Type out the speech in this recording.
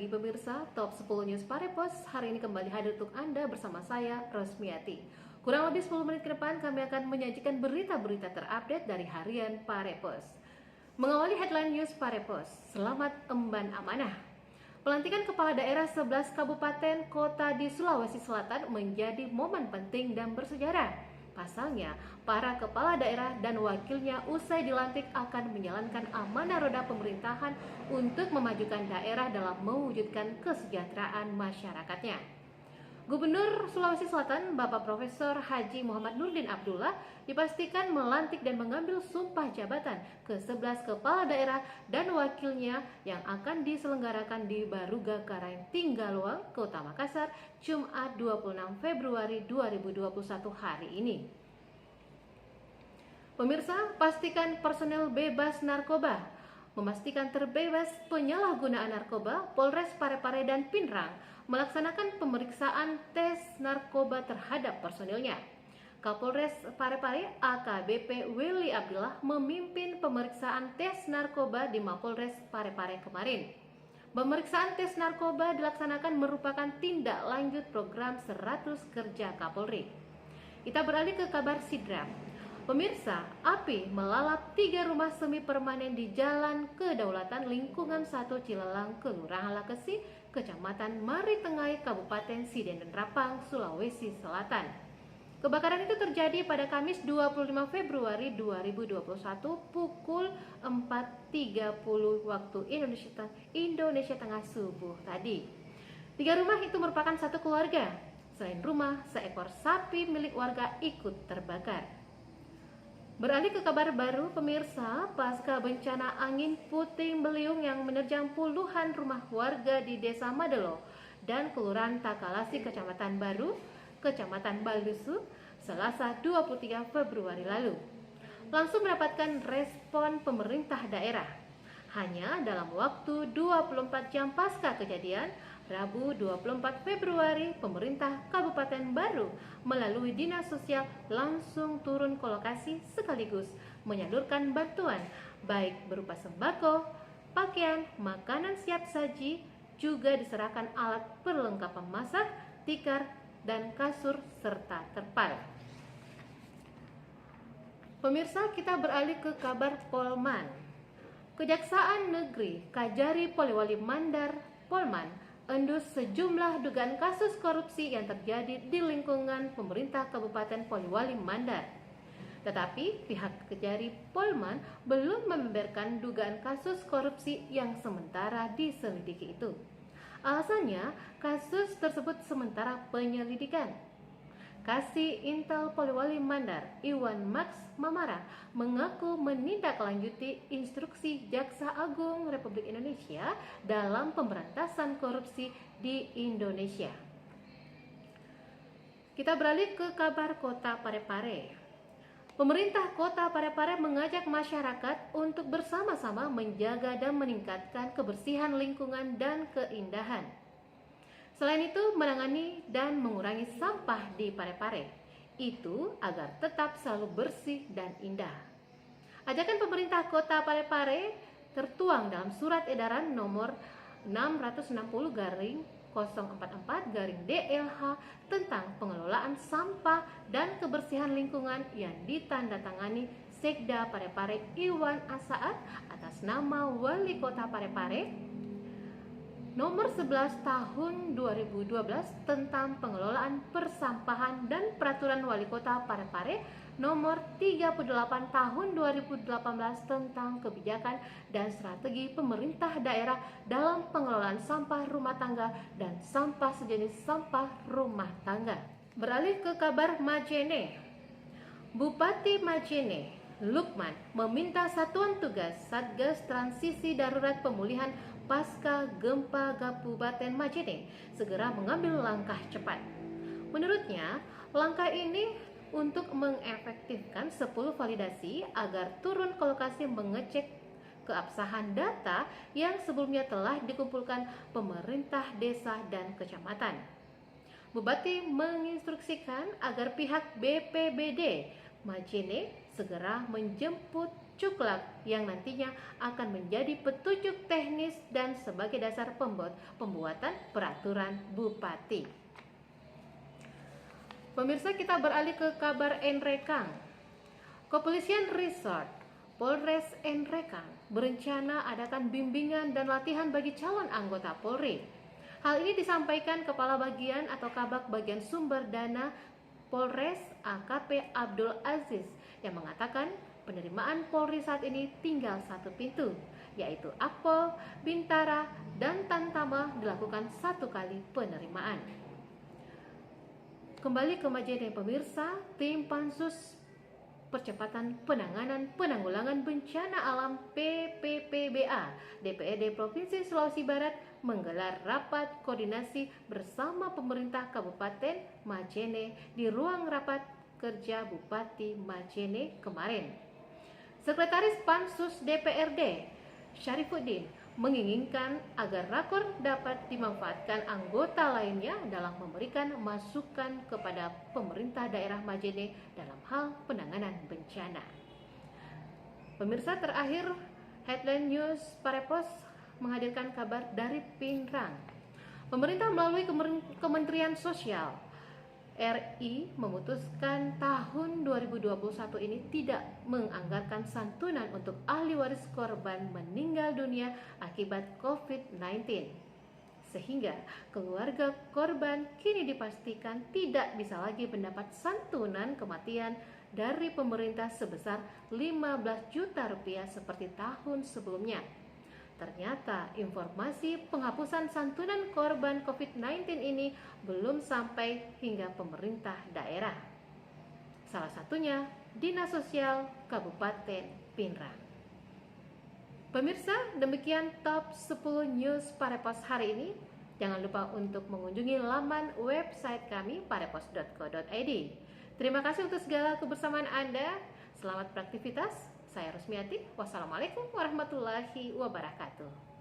pagi pemirsa, Top 10 News Parepos hari ini kembali hadir untuk Anda bersama saya, Rosmiati. Kurang lebih 10 menit ke depan kami akan menyajikan berita-berita terupdate dari harian Parepos. Mengawali headline news Parepos, selamat emban amanah. Pelantikan kepala daerah 11 kabupaten kota di Sulawesi Selatan menjadi momen penting dan bersejarah. Pasalnya, para kepala daerah dan wakilnya usai dilantik akan menjalankan amanah roda pemerintahan untuk memajukan daerah dalam mewujudkan kesejahteraan masyarakatnya. Gubernur Sulawesi Selatan, Bapak Profesor Haji Muhammad Nurdin Abdullah, dipastikan melantik dan mengambil sumpah jabatan ke-11 kepala daerah dan wakilnya yang akan diselenggarakan di Baruga Karaeng Tinggaloang, Kota Makassar, Jumat 26 Februari 2021 hari ini. Pemirsa, pastikan personel bebas narkoba. Memastikan terbebas penyalahgunaan narkoba, Polres Parepare dan Pinrang melaksanakan pemeriksaan tes narkoba terhadap personilnya. Kapolres Parepare AKBP Willy Abdullah memimpin pemeriksaan tes narkoba di Mapolres Parepare kemarin. Pemeriksaan tes narkoba dilaksanakan merupakan tindak lanjut program 100 Kerja Kapolri. Kita beralih ke kabar Sidrap. Pemirsa, api melalap 3 rumah semi permanen di Jalan Kedaulatan Lingkungan 1 Cilelang, Kelurahan Lakesi, Kecamatan Maritengai, Kabupaten Sidenden Rapang, Sulawesi Selatan. Kebakaran itu terjadi pada Kamis 25 Februari 2021 pukul 4.30 waktu Indonesia Tengah subuh tadi. 3 rumah itu merupakan satu keluarga. Selain rumah, seekor sapi milik warga ikut terbakar. Beralih ke kabar baru pemirsa, pasca bencana angin puting beliung yang menerjang puluhan rumah warga di Desa Madelo dan Kelurahan Takalasi, Kecamatan Baru, Kecamatan Balusu, Selasa 23 Februari lalu, langsung mendapatkan respon pemerintah daerah. Hanya dalam waktu 24 jam pasca kejadian, Rabu 24 Februari, pemerintah Kabupaten Baru melalui Dinas Sosial langsung turun ke lokasi sekaligus menyalurkan bantuan baik berupa sembako, pakaian, makanan siap saji, juga diserahkan alat perlengkapan masak, tikar, dan kasur serta terpal. Pemirsa, kita beralih ke kabar Polman. Kejaksaan Negeri Kajari Polewali Mandar Polman endus sejumlah dugaan kasus korupsi yang terjadi di lingkungan pemerintah Kabupaten Polewali Mandar. Tetapi pihak Kejari Polman belum membeberkan dugaan kasus korupsi yang sementara diselidiki itu. Alasannya, kasus tersebut sementara penyelidikan. Kasih Intel Polewali Mandar, Iwan Max Mamara, mengaku menindaklanjuti instruksi Jaksa Agung Republik Indonesia dalam pemberantasan korupsi di Indonesia. Kita beralih ke kabar Kota Parepare. Pemerintah Kota Parepare mengajak masyarakat untuk bersama-sama menjaga dan meningkatkan kebersihan lingkungan dan keindahan. Selain itu, menangani dan mengurangi sampah di Parepare, itu agar tetap selalu bersih dan indah. Ajakan pemerintah Kota Parepare tertuang dalam surat edaran nomor 610/044/DLH tentang pengelolaan sampah dan kebersihan lingkungan yang ditandatangani Sekda Parepare Iwan Asaat atas nama Wali Kota Parepare Nomor 11 Tahun 2012 tentang pengelolaan persampahan dan Peraturan Wali Kota Parepare Nomor 38 Tahun 2018 tentang kebijakan dan strategi pemerintah daerah dalam pengelolaan sampah rumah tangga dan sampah sejenis sampah rumah tangga. Beralih ke kabar Majene. Bupati Majene Lukman meminta Satuan Tugas Satgas Transisi Darurat Pemulihan Pasca Gempa Kabupaten Majene segera mengambil langkah cepat. Menurutnya, langkah ini untuk mengefektifkan 10 validasi agar turun ke lokasi mengecek keabsahan data yang sebelumnya telah dikumpulkan pemerintah desa dan kecamatan. Bupati menginstruksikan agar pihak BPBD Majene segera menjemput cuklak yang nantinya akan menjadi petunjuk teknis dan sebagai dasar pembuatan peraturan bupati. Pemirsa, kita beralih ke kabar Enrekang. Kepolisian Resort Polres Enrekang berencana adakan bimbingan dan latihan bagi calon anggota Polri. Hal ini disampaikan Kepala Bagian atau Kabak Bagian Sumber Dana Polres AKP Abdul Aziz yang mengatakan penerimaan Polri saat ini tinggal satu pintu, yaitu Akpol, Bintara, dan Tantama dilakukan satu kali penerimaan. Kembali ke Majene pemirsa, tim Pansus Percepatan Penanggulangan Bencana Alam PPPBA DPRD Provinsi Sulawesi Barat menggelar rapat koordinasi bersama pemerintah Kabupaten Majene di ruang rapat kerja Bupati Majene kemarin. Sekretaris Pansus DPRD Syarifuddin menginginkan agar rakor dapat dimanfaatkan anggota lainnya dalam memberikan masukan kepada pemerintah daerah Majene dalam hal penanganan bencana. Pemirsa, terakhir Headline News Parepos menghadirkan kabar dari Pinrang. Pemerintah melalui Kementerian Sosial RI memutuskan tahun 2021 ini tidak menganggarkan santunan untuk ahli waris korban meninggal dunia akibat COVID-19. Sehingga keluarga korban kini dipastikan tidak bisa lagi mendapat santunan kematian dari pemerintah sebesar 15 juta rupiah seperti tahun sebelumnya. Ternyata informasi penghapusan santunan korban COVID-19 ini belum sampai hingga pemerintah daerah. Salah satunya Dinas Sosial Kabupaten Pinrang. Pemirsa, demikian top 10 news Parepos hari ini. Jangan lupa untuk mengunjungi laman website kami parepos.co.id. Terima kasih untuk segala kebersamaan Anda. Selamat beraktivitas. Saya Rusmiati. Wassalamualaikum warahmatullahi wabarakatuh.